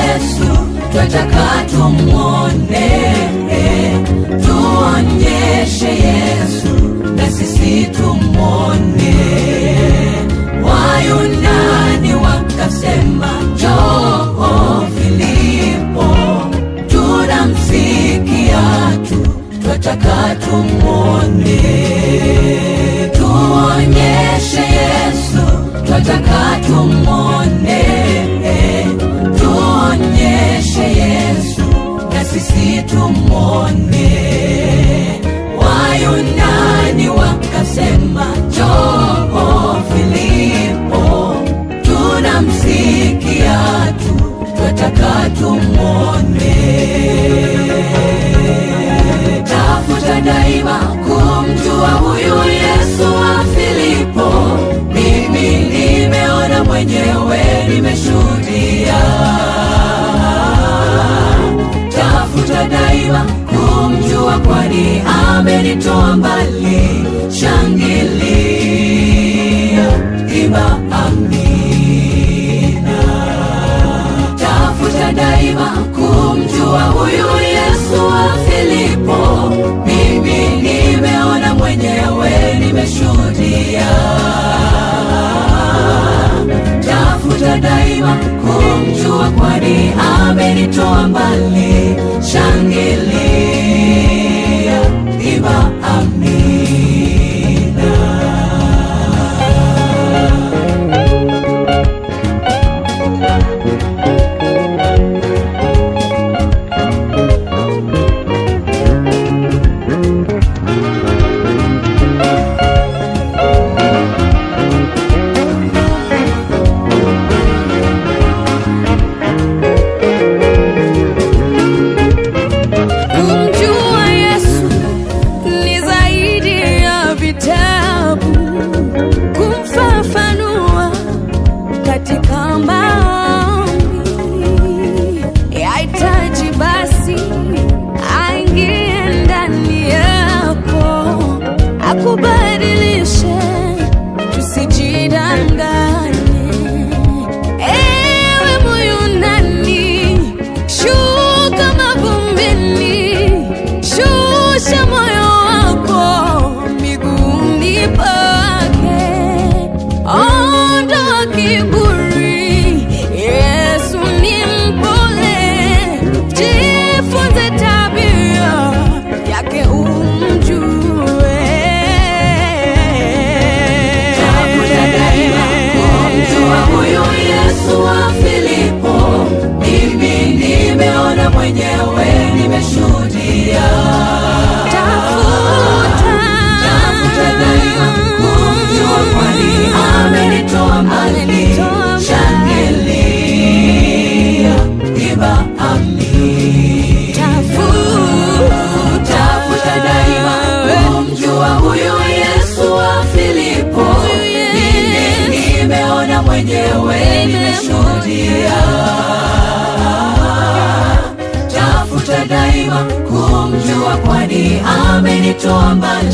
Yesu, twataka tumuone. Tuonyeshe Yesu, na sisi tumuone. Wayunani wakasema, njoo Filipo, tunamsikia tu, twataka tumuone. Tuonyeshe Yesu, twataka tumuone. Tuonyeshe Yesu, na sisi tumuone. Wayunani wakasema, njoo Filipo, tunamsikia tu, twataka tumuone. Tafuta daima kumjua huyu Yesu wa Filipo. Mimi nimeona mwenyewe, nimeshuhudia. Tafuta daima kumjua, kwani amenitoa mbali. Shangilia, imba amina. Tafuta daima kumjua huyu Yesu wa Filipo. Mimi nimeona mwenyewe, nimeshuhudia. Tafuta daima kumjua, kwani amenitoa mbali. Shangilia, imba amina. Kumfafanua katika maombi, yahitaji basi aingie ndani yako, akubadilishe, tusijidanganye. Ewe Myunani, shuka mavumbini, shusha moyo wako miguuni pake. Ondoa kiburi, Yesu ni mpole. Jifunze tabia yake umjue. Tafuta daima kumjua huyu Yesu wa Filipo. Mimi nimeona mwenyewe, nimeshuhudia. Tafuta daima kumjua, kwani amenitoa mbali. Shangilia, imba amina. Tafuta daima kumjua huyu Yesu wa Filipo. Mimi nimeona mwenyewe, nimeshuhudia. Tafuta daima kumjua, kwani amenitoa mbali.